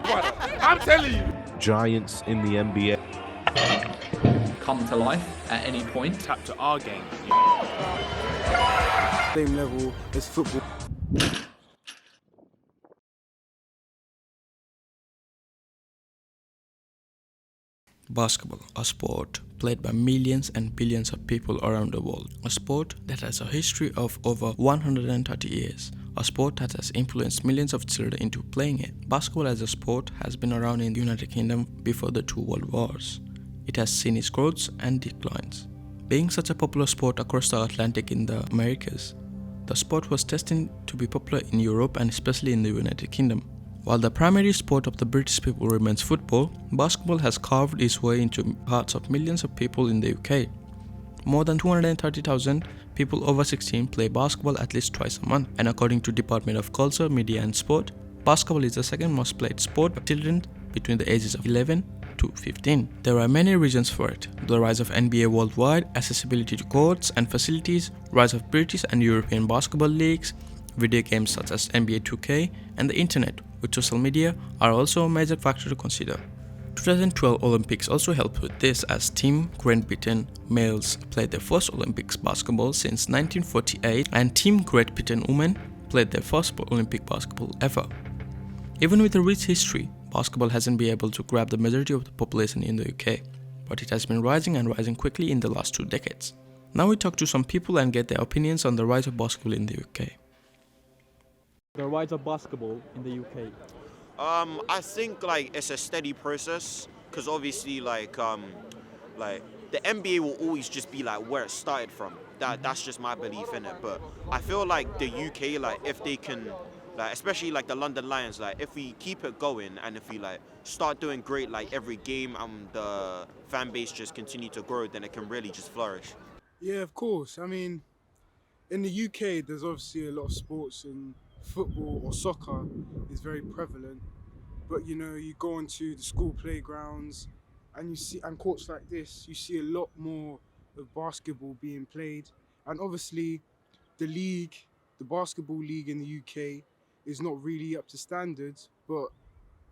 brother. I'm telling you. Giants in the NBA. Come to life at any point. Tap to our game. Same level as football. Basketball, a sport played by millions and billions of people around the world. A sport that has a history of over 130 years. A sport that has influenced millions of children into playing it. Basketball as a sport has been around in the United Kingdom before the two world wars. It has seen its growths and declines. Being such a popular sport across the Atlantic in the Americas, the sport was destined to be popular in Europe and especially in the United Kingdom. While the primary sport of the British people remains football, basketball has carved its way into hearts of millions of people in the UK. More than 230,000 people over 16 play basketball at least twice a month, and according to Department of Culture, Media and Sport, basketball is the second most played sport by children between the ages of 11 to 15. There are many reasons for it: the rise of NBA worldwide, accessibility to courts and facilities, rise of British and European basketball leagues, video games such as NBA 2K, and the internet with social media are also a major factor to consider. 2012 Olympics also helped with this, as Team Great Britain males played their first Olympics basketball since 1948 and Team Great Britain women played their first Olympic basketball ever. Even with a rich history, basketball hasn't been able to grab the majority of the population in the UK, but it has been rising and rising quickly in the last 2 decades. Now we talk to some people and get their opinions on the rise of basketball in the UK. The rise of basketball in the UK. I think like it's a steady process, because obviously like the NBA will always just be like where it started from. That's just my belief in it. But I feel like the UK, like if they can, like especially like the London Lions, like if we keep it going and if we like start doing great like every game and the fan base just continue to grow, then it can really just flourish. Yeah, of course. I mean, in the UK, there's obviously a lot of sports, and football or soccer is very prevalent. But you know, you go onto the school playgrounds and you see, and courts like this, you see a lot more of basketball being played. And obviously, the basketball league in the UK is not really up to standards, but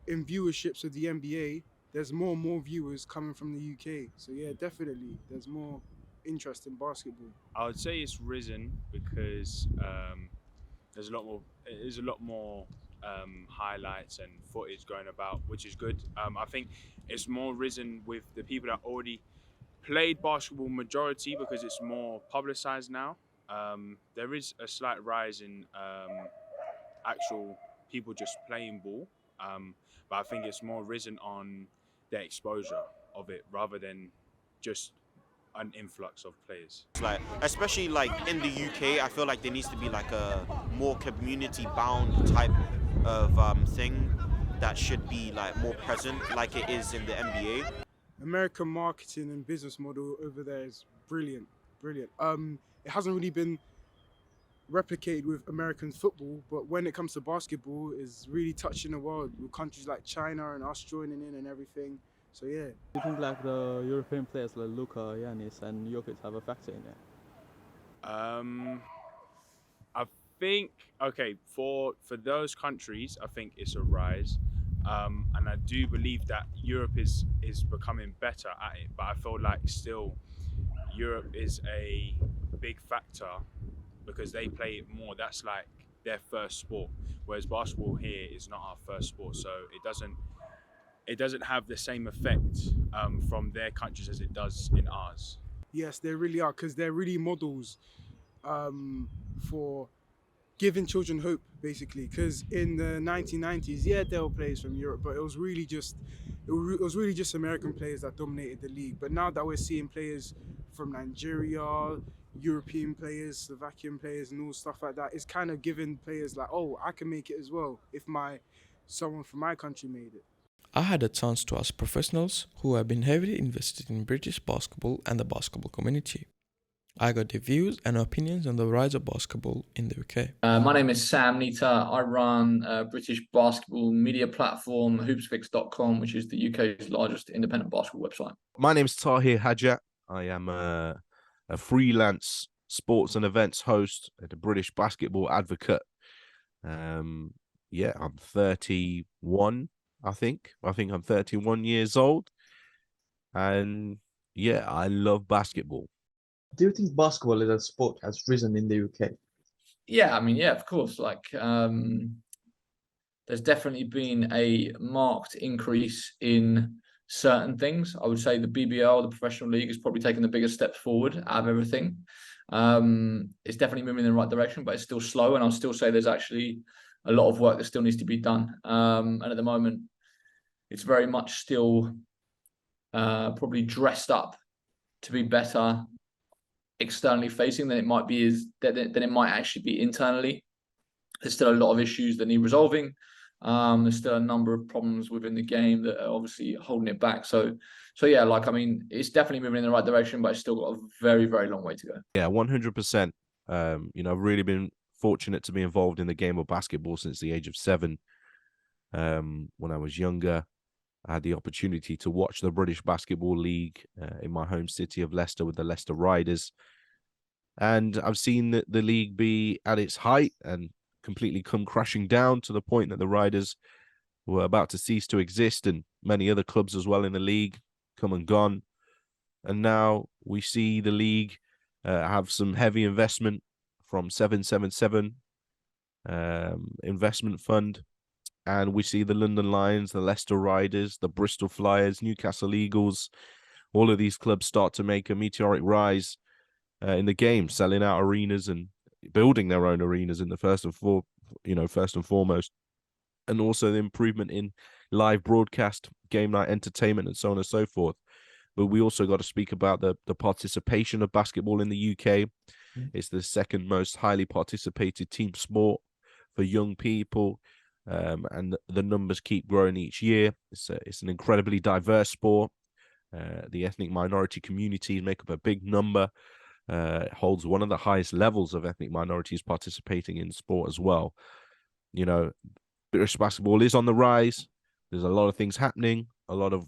in viewerships of the NBA, there's more and more viewers coming from the UK. So yeah, definitely, there's more interest in basketball. I would say it's risen because there's a lot more highlights and footage going about, which is good. I think it's more risen with the people that already played basketball majority because it's more publicized now. There is a slight rise in actual people just playing ball, but I think it's more risen on the exposure of it rather than just an influx of players. Like especially like in the UK, I feel like there needs to be like a more community bound type of thing that should be like more present like it is in the NBA. American marketing and business model over there is brilliant. It hasn't really been replicated with American football, but when it comes to basketball, it's really touching the world with countries like China and us joining in and everything. So yeah. Do you think like the European players like Luka, Giannis and Jokic have a factor in it? I think for those countries, I think it's a rise, and I do believe that Europe is becoming better at it. But I feel like still Europe is a big factor because they play it more. That's like their first sport, whereas basketball here is not our first sport, so it doesn't have the same effect from their countries as it does in ours. Yes, they really are, because they're really models for giving children hope, basically. Because in the 1990s, yeah, there were players from Europe, but it was really just American players that dominated the league. But now that we're seeing players from Nigeria, European players, Slovakian players, and all stuff like that, it's kind of giving players like, oh, I can make it as well if someone from my country made it. I had a chance to ask professionals who have been heavily invested in British basketball and the basketball community. I got their views and opinions on the rise of basketball in the UK. My name is Sam Nita. I run a British basketball media platform, hoopsfix.com, which is the UK's largest independent basketball website. My name's Tahir Hajat. I am a freelance sports and events host and a British basketball advocate. I'm 31. I think I'm 31 years old, and yeah, I love basketball. Do you think basketball as a sport has risen in the UK? Yeah, I mean, yeah, of course. Like, there's definitely been a marked increase in certain things. I would say the BBL, the professional league, has probably taken the biggest step forward out of everything. It's definitely moving in the right direction, but it's still slow. And I'll still say there's actually a lot of work that still needs to be done. And at the moment, it's very much still probably dressed up to be better externally facing than it might be than it might actually be internally. There's still a lot of issues that need resolving. There's still a number of problems within the game that are obviously holding it back. So yeah, like, I mean, it's definitely moving in the right direction, but it's still got a very, very long way to go. Yeah, 100%. You know, I've really been fortunate to be involved in the game of basketball since the age of 7. When I was younger, I had the opportunity to watch the British Basketball League in my home city of Leicester with the Leicester Riders. And I've seen the league be at its height and completely come crashing down to the point that the Riders were about to cease to exist, and many other clubs as well in the league come and gone. And now we see the league have some heavy investment from 777 investment fund. And we see the London Lions, the Leicester Riders, the Bristol Flyers, Newcastle Eagles, all of these clubs start to make a meteoric rise in the game, selling out arenas and building their own arenas in the first and foremost. And also the improvement in live broadcast, game night entertainment, and so on and so forth. But we also got to speak about the participation of basketball in the UK. It's the second most highly participated team sport for young people. And the numbers keep growing each year. It's an incredibly diverse sport. The ethnic minority communities make up a big number. It holds one of the highest levels of ethnic minorities participating in sport as well. You know, British basketball is on the rise. There's a lot of things happening. A lot of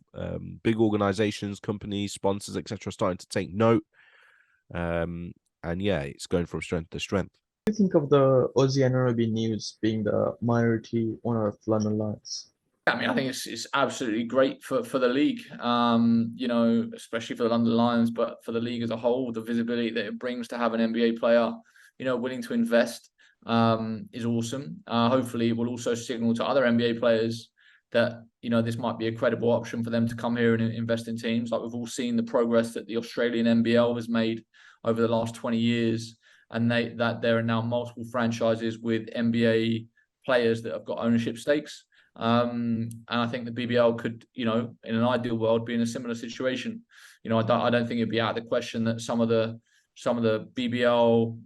big organizations, companies, sponsors, etc., starting to take note. And yeah, it's going from strength to strength. What do you think of the Aussie and Arabian News being the minority owner of London Lions? I mean, I think it's absolutely great for the league, you know, especially for the London Lions, but for the league as a whole, the visibility that it brings to have an NBA player, you know, willing to invest is awesome. Hopefully, it will also signal to other NBA players that, you know, this might be a credible option for them to come here and invest in teams. Like, we've all seen the progress that the Australian NBL has made over the last 20 years, and that there are now multiple franchises with NBA players that have got ownership stakes. And I think the BBL could, you know, in an ideal world, be in a similar situation. You know, I don't think it'd be out of the question that some of the BBL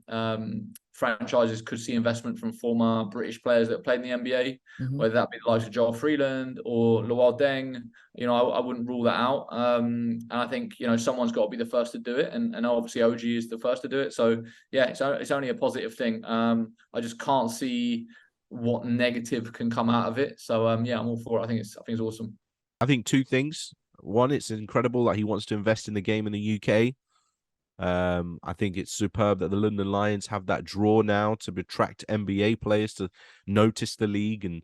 franchises could see investment from former British players that played in the NBA, whether that be the likes of Joel Freeland or Luol Deng. You know, I wouldn't rule that out. And I think, you know, someone's got to be the first to do it, and obviously OG is the first to do it. So yeah, it's only a positive thing. I just can't see what negative can come out of it. So yeah, I'm all for it. I think it's awesome. I think two things. One, it's incredible that he wants to invest in the game in the UK. I think it's superb that the London Lions have that draw now to attract NBA players to notice the league and,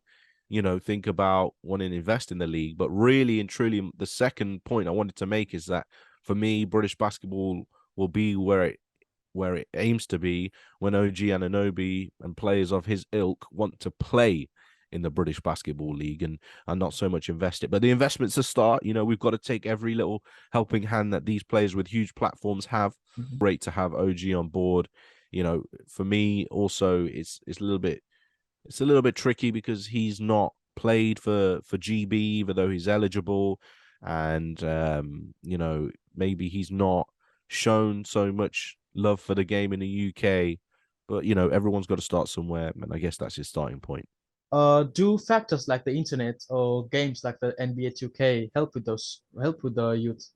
you know, think about wanting to invest in the league. But really and truly, the second point I wanted to make is that for me, British basketball will be where it aims to be when OG Anunoby and players of his ilk want to play in the British Basketball League and not so much invest it. But the investment's a start. You know, we've got to take every little helping hand that these players with huge platforms have. Great to have OG on board. You know, for me also, it's a little bit tricky because he's not played for GB, even though he's eligible, and you know, maybe he's not shown so much love for the game in the UK. But you know, everyone's got to start somewhere, and I guess that's his starting point. Do factors like the internet or games like the NBA 2K help with the youth?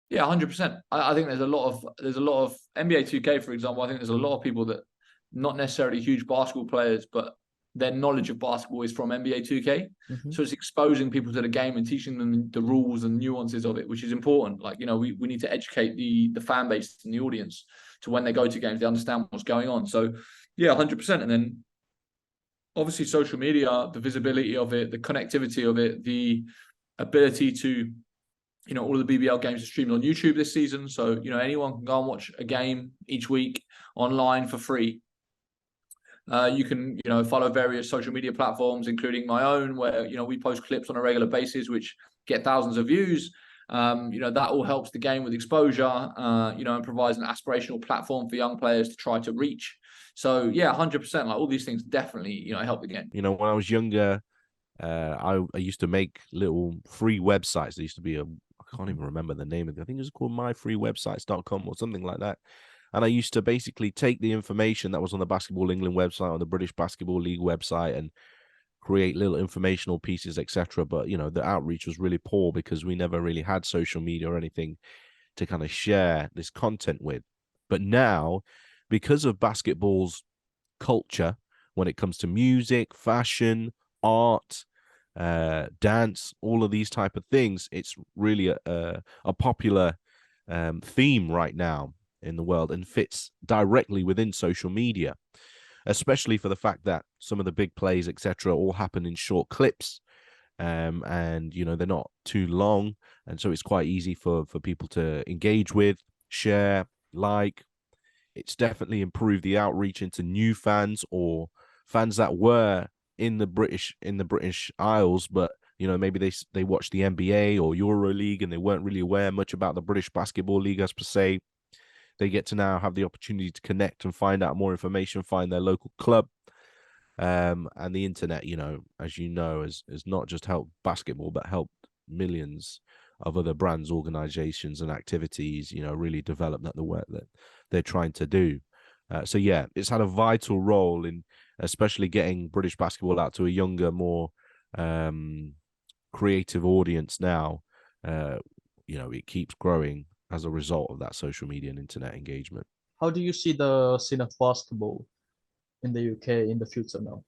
Yeah, 100%. I think there's a lot of NBA 2K, for example. I think there's a lot of people that not necessarily huge basketball players, but their knowledge of basketball is from NBA 2K. So it's exposing people to the game and teaching them the rules and nuances of it, which is important. Like, you know, we need to educate the fan base and the audience to when they go to games, they understand what's going on. So yeah, 100%. And then obviously social media, the visibility of it, the connectivity of it, the ability to, all of the BBL games are streamed on YouTube this season. So, anyone can go and watch a game each week online for free. You can, follow various social media platforms, including my own, where, we post clips on a regular basis, which get thousands of views. That all helps the game with exposure, and provides an aspirational platform for young players to try to reach. So yeah, 100%. Like all these things definitely, help the game. When I was younger, I used to make little free websites. There used to be I can't even remember the name of it. I think it was called myfreewebsites.com or something like that. And I used to basically take the information that was on the Basketball England website, on the British Basketball League website, and create little informational pieces, etc. But, the outreach was really poor because we never really had social media or anything to kind of share this content with. But now, because of basketball's culture, when it comes to music, fashion, art, dance, all of these type of things, it's really a popular theme right now in the world, and fits directly within social media, especially for the fact that some of the big plays, etc., all happen in short clips, and they're not too long, and so it's quite easy for people to engage with, share, like. It's definitely improved the outreach into new fans, or fans that were in the British Isles, but maybe they watched the NBA or Euro League and they weren't really aware much about the British Basketball League as per se. They get to now have the opportunity to connect and find out more information, find their local club. And the internet, as you know, has not just helped basketball, but helped millions of other brands, organizations, and activities, really develop the work that they're trying to do. So yeah, it's had a vital role in especially getting British basketball out to a younger, more creative audience now. It keeps growing as a result of that social media and internet engagement. How do you see the scene of basketball in the UK in the future now?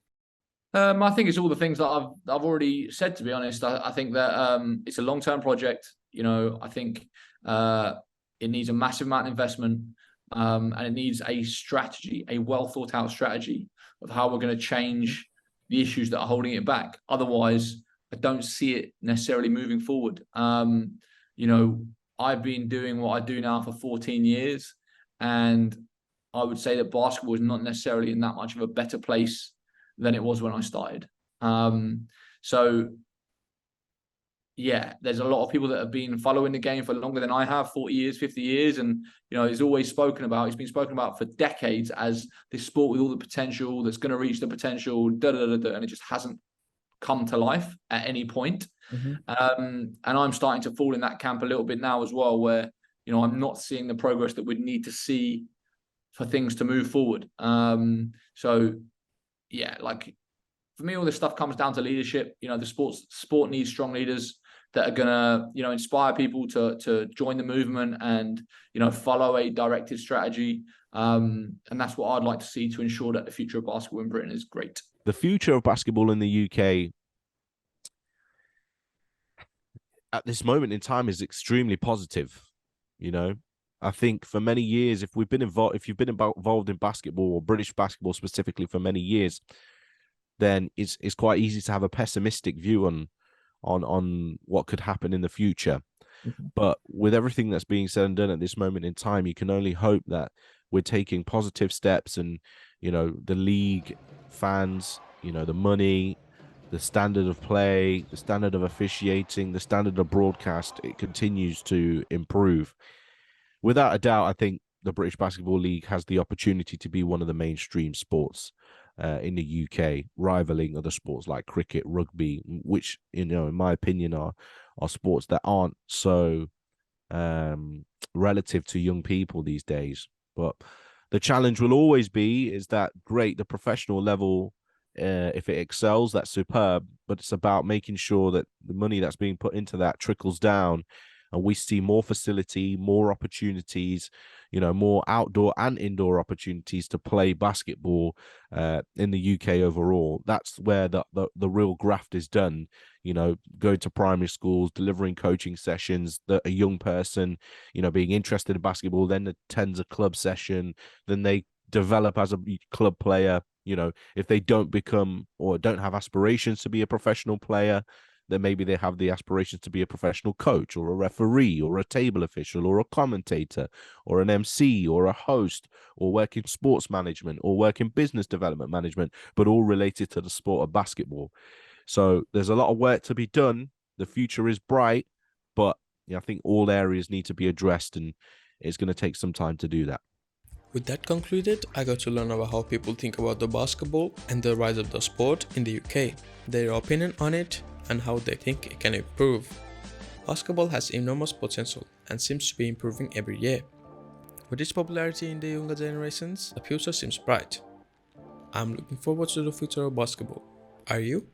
I think it's all the things that I've already said, to be honest. I think that it's a long-term project. I think it needs a massive amount of investment, and it needs a strategy, a well-thought-out strategy of how we're going to change the issues that are holding it back. Otherwise, I don't see it necessarily moving forward. I've been doing what I do now for 14 years, and I would say that basketball is not necessarily in that much of a better place than it was when I started. So yeah, there's a lot of people that have been following the game for longer than I have, 40 years, 50 years. And, it's always it's been spoken about for decades as this sport with all the potential that's going to reach the potential, and it just hasn't come to life at any point. And I'm starting to fall in that camp a little bit now as well, where, I'm not seeing the progress that we'd need to see for things to move forward. So yeah, like for me, all this stuff comes down to leadership. The sport needs strong leaders that are gonna, inspire people to join the movement and, follow a directed strategy. And that's what I'd like to see to ensure that the future of basketball in Britain is great. The future of basketball in the UK at this moment in time is extremely positive. I think for many years, if you've been involved in basketball, or British basketball specifically, for many years, then it's quite easy to have a pessimistic view on what could happen in the future. But with everything that's being said and done at this moment in time, you can only hope that we're taking positive steps, and the league, fans, the money, the standard of play, the standard of officiating, the standard of broadcast, it continues to improve. Without a doubt, I think the British Basketball League has the opportunity to be one of the mainstream sports in the UK, rivaling other sports like cricket, rugby, which, in my opinion, are sports that aren't so relative to young people these days. But the challenge will always be is that the professional level, if it excels, that's superb, but it's about making sure that the money that's being put into that trickles down, and we see more facility, more opportunities, more outdoor and indoor opportunities to play basketball in the UK overall. That's where the real graft is done. Go to primary schools, delivering coaching sessions, that a young person, being interested in basketball, then attends a club session, then they develop as a club player, You know, if they don't become or don't have aspirations to be a professional player, then maybe they have the aspirations to be a professional coach or a referee or a table official or a commentator or an MC or a host or work in sports management or work in business development management, but all related to the sport of basketball. So there's a lot of work to be done. The future is bright, but I think all areas need to be addressed, and it's going to take some time to do that. With that concluded, I got to learn about how people think about the basketball and the rise of the sport in the UK, their opinion on it, and how they think it can improve. Basketball has enormous potential and seems to be improving every year. With its popularity in the younger generations, the future seems bright. I'm looking forward to the future of basketball. Are you?